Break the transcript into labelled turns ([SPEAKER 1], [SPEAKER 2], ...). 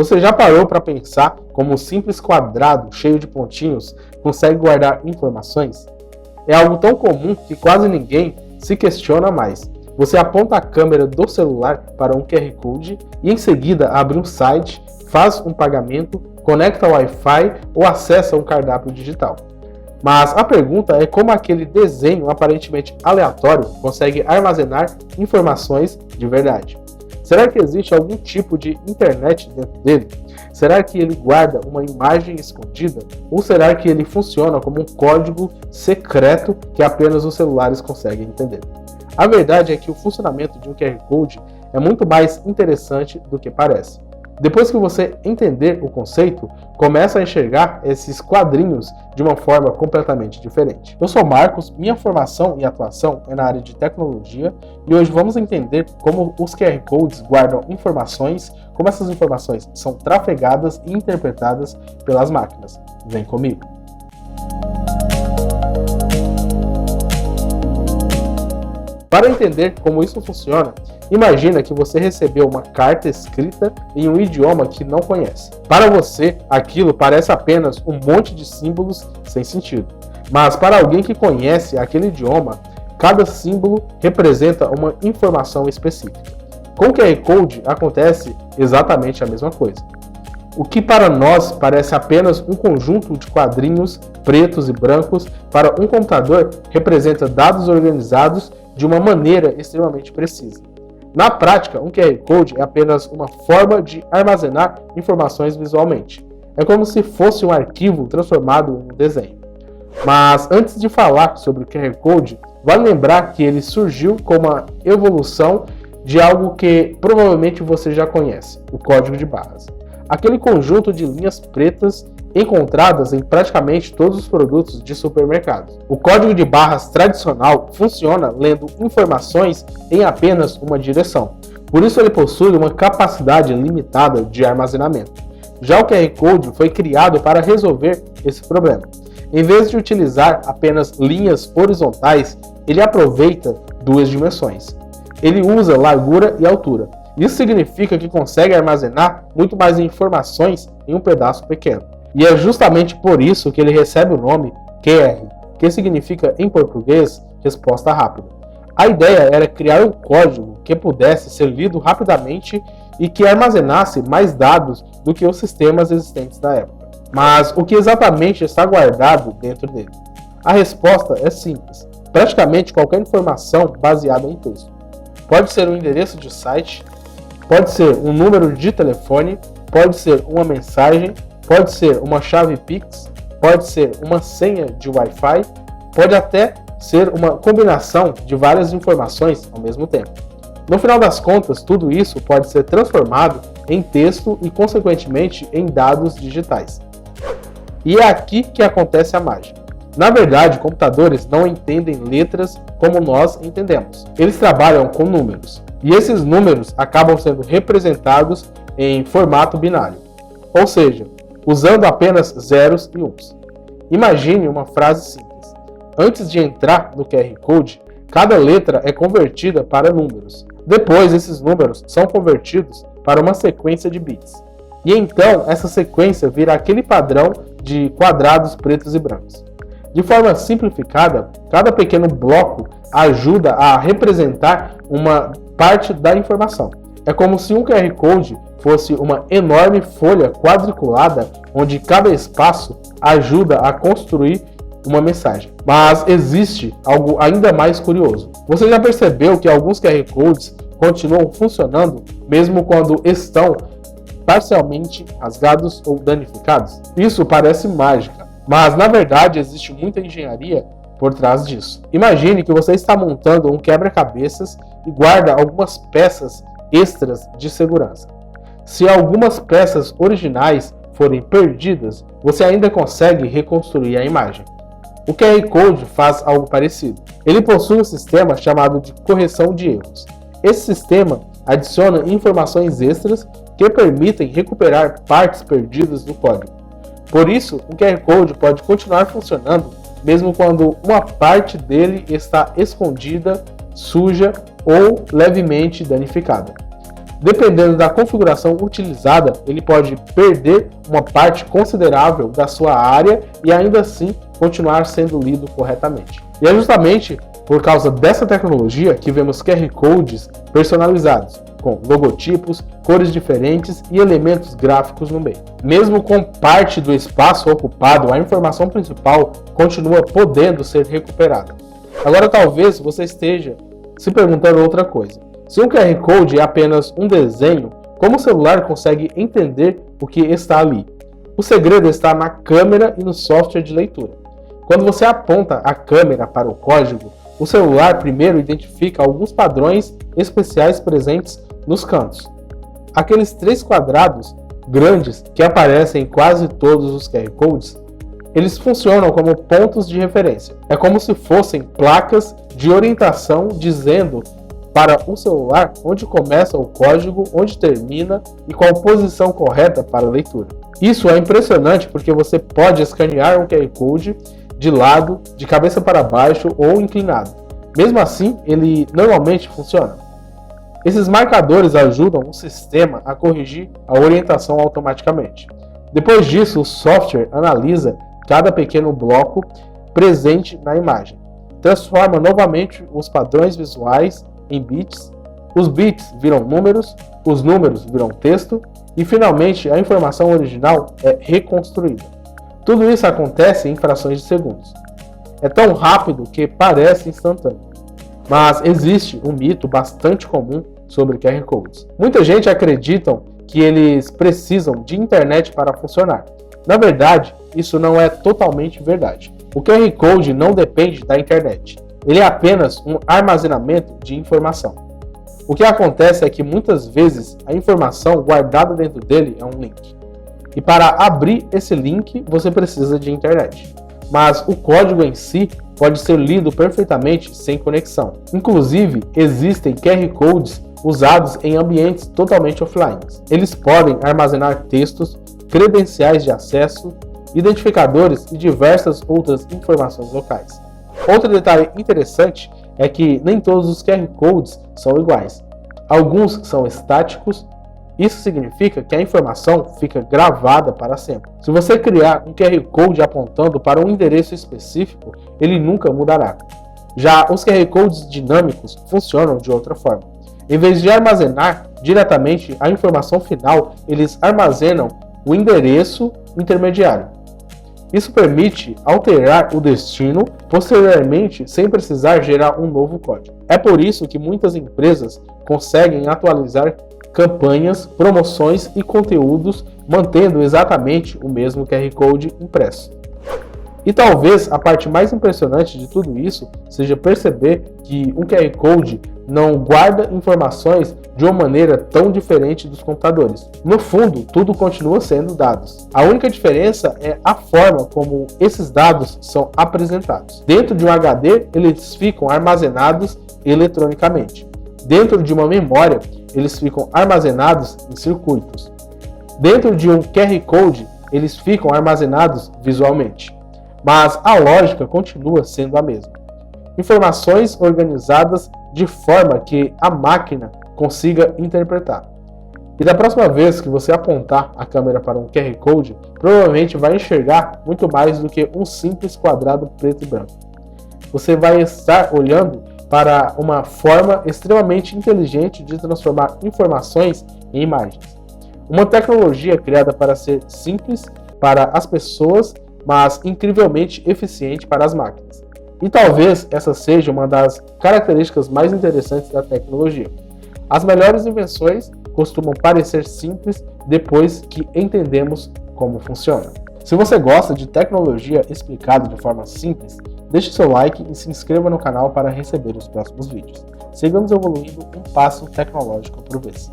[SPEAKER 1] Você já parou para pensar como um simples quadrado cheio de pontinhos consegue guardar informações? É algo tão comum que quase ninguém se questiona mais. Você aponta a câmera do celular para um QR Code e em seguida abre um site, faz um pagamento, conecta ao Wi-Fi ou acessa um cardápio digital. Mas a pergunta é como aquele desenho aparentemente aleatório consegue armazenar informações de verdade. Será que existe algum tipo de internet dentro dele? Será que ele guarda uma imagem escondida? Ou será que ele funciona como um código secreto que apenas os celulares conseguem entender? A verdade é que o funcionamento de um QR Code é muito mais interessante do que parece. Depois que você entender o conceito, começa a enxergar esses quadrinhos de uma forma completamente diferente. Eu sou Marcos, minha formação e atuação é na área de tecnologia e hoje vamos entender como os QR Codes guardam informações, como essas informações são trafegadas e interpretadas pelas máquinas. Vem comigo! Para entender como isso funciona, imagina que você recebeu uma carta escrita em um idioma que não conhece. Para você, aquilo parece apenas um monte de símbolos sem sentido. Mas para alguém que conhece aquele idioma, cada símbolo representa uma informação específica. Com o QR Code acontece exatamente a mesma coisa. O que para nós parece apenas um conjunto de quadrinhos pretos e brancos, para um computador representa dados organizados de uma maneira extremamente precisa. Na prática, um QR Code é apenas uma forma de armazenar informações visualmente. É como se fosse um arquivo transformado em um desenho. Mas antes de falar sobre o QR Code, vale lembrar que ele surgiu como uma evolução de algo que provavelmente você já conhece, o código de barras. Aquele conjunto de linhas pretas encontradas em praticamente todos os produtos de supermercados. O código de barras tradicional funciona lendo informações em apenas uma direção. Por isso ele possui uma capacidade limitada de armazenamento. Já o QR Code foi criado para resolver esse problema. Em vez de utilizar apenas linhas horizontais, ele aproveita duas dimensões. Ele usa largura e altura. Isso significa que consegue armazenar muito mais informações em um pedaço pequeno. E é justamente por isso que ele recebe o nome QR, que significa em português resposta rápida. A ideia era criar um código que pudesse ser lido rapidamente e que armazenasse mais dados do que os sistemas existentes da época. Mas o que exatamente está guardado dentro dele? A resposta é simples: praticamente qualquer informação baseada em texto. Pode ser um endereço de site, pode ser um número de telefone, pode ser uma mensagem, pode ser uma chave Pix, pode ser uma senha de Wi-Fi, pode até ser uma combinação de várias informações ao mesmo tempo. No final das contas, tudo isso pode ser transformado em texto e, consequentemente, em dados digitais. E é aqui que acontece a mágica. Na verdade, computadores não entendem letras como nós entendemos. Eles trabalham com números. E esses números acabam sendo representados em formato binário. Ou seja, usando apenas zeros e uns. Imagine uma frase simples. Antes de entrar no QR Code, cada letra é convertida para números. Depois, esses números são convertidos para uma sequência de bits. E então, essa sequência vira aquele padrão de quadrados pretos e brancos. De forma simplificada, cada pequeno bloco ajuda a representar uma parte da informação. É como se um QR Code fosse uma enorme folha quadriculada onde cada espaço ajuda a construir uma mensagem. Mas existe algo ainda mais curioso. Você já percebeu que alguns QR Codes continuam funcionando mesmo quando estão parcialmente rasgados ou danificados? Isso parece mágica, mas na verdade existe muita engenharia por trás disso. Imagine que você está montando um quebra-cabeças e guarda algumas peças extras de segurança. Se algumas peças originais forem perdidas, você ainda consegue reconstruir a imagem. O QR Code faz algo parecido. Ele possui um sistema chamado de correção de erros. Esse sistema adiciona informações extras que permitem recuperar partes perdidas do código. Por isso, o QR Code pode continuar funcionando mesmo quando uma parte dele está escondida, suja ou levemente danificada. Dependendo da configuração utilizada, ele pode perder uma parte considerável da sua área e ainda assim continuar sendo lido corretamente. E é justamente por causa dessa tecnologia que vemos QR Codes personalizados, com logotipos, cores diferentes e elementos gráficos no meio. Mesmo com parte do espaço ocupado, a informação principal continua podendo ser recuperada. Agora talvez você esteja se perguntando outra coisa. Se um QR Code é apenas um desenho, como o celular consegue entender o que está ali? O segredo está na câmera e no software de leitura. Quando você aponta a câmera para o código, o celular primeiro identifica alguns padrões especiais presentes nos cantos. Aqueles 3 quadrados grandes que aparecem em quase todos os QR Codes, eles funcionam como pontos de referência. É como se fossem placas de orientação dizendo para o celular onde começa o código, onde termina e qual posição correta para a leitura. Isso é impressionante porque você pode escanear um QR Code de lado, de cabeça para baixo ou inclinado. Mesmo assim, ele normalmente funciona. Esses marcadores ajudam o sistema a corrigir a orientação automaticamente. Depois disso, o software analisa cada pequeno bloco presente na imagem, transforma novamente os padrões visuais em bits, os bits viram números, os números viram texto e finalmente a informação original é reconstruída. Tudo isso acontece em frações de segundos. É tão rápido que parece instantâneo. Mas existe um mito bastante comum sobre QR Codes. Muita gente acredita que eles precisam de internet para funcionar. Na verdade, isso não é totalmente verdade. O QR Code não depende da internet. Ele é apenas um armazenamento de informação. O que acontece é que muitas vezes a informação guardada dentro dele é um link. E para abrir esse link, você precisa de internet. Mas o código em si pode ser lido perfeitamente sem conexão. Inclusive, existem QR Codes usados em ambientes totalmente offline. Eles podem armazenar textos, credenciais de acesso, identificadores e diversas outras informações locais. Outro detalhe interessante é que nem todos os QR Codes são iguais. Alguns são estáticos. Isso significa que a informação fica gravada para sempre. Se você criar um QR Code apontando para um endereço específico, ele nunca mudará. Já os QR Codes dinâmicos funcionam de outra forma. Em vez de armazenar diretamente a informação final, eles armazenam o endereço intermediário. Isso permite alterar o destino posteriormente sem precisar gerar um novo código. É por isso que muitas empresas conseguem atualizar campanhas, promoções e conteúdos mantendo exatamente o mesmo QR Code impresso. E talvez a parte mais impressionante de tudo isso seja perceber que um QR Code não guarda informações de uma maneira tão diferente dos computadores. No fundo, tudo continua sendo dados. A única diferença é a forma como esses dados são apresentados. Dentro de um HD, eles ficam armazenados eletronicamente. Dentro de uma memória, eles ficam armazenados em circuitos. Dentro de um QR Code, eles ficam armazenados visualmente. Mas a lógica continua sendo a mesma. Informações organizadas de forma que a máquina consiga interpretar. E da próxima vez que você apontar a câmera para um QR Code, provavelmente vai enxergar muito mais do que um simples quadrado preto e branco. Você vai estar olhando para uma forma extremamente inteligente de transformar informações em imagens. Uma tecnologia criada para ser simples para as pessoas, mas incrivelmente eficiente para as máquinas. E talvez essa seja uma das características mais interessantes da tecnologia. As melhores invenções costumam parecer simples depois que entendemos como funciona. Se você gosta de tecnologia explicada de forma simples, deixe seu like e se inscreva no canal para receber os próximos vídeos. Sigamos evoluindo um passo tecnológico por vez.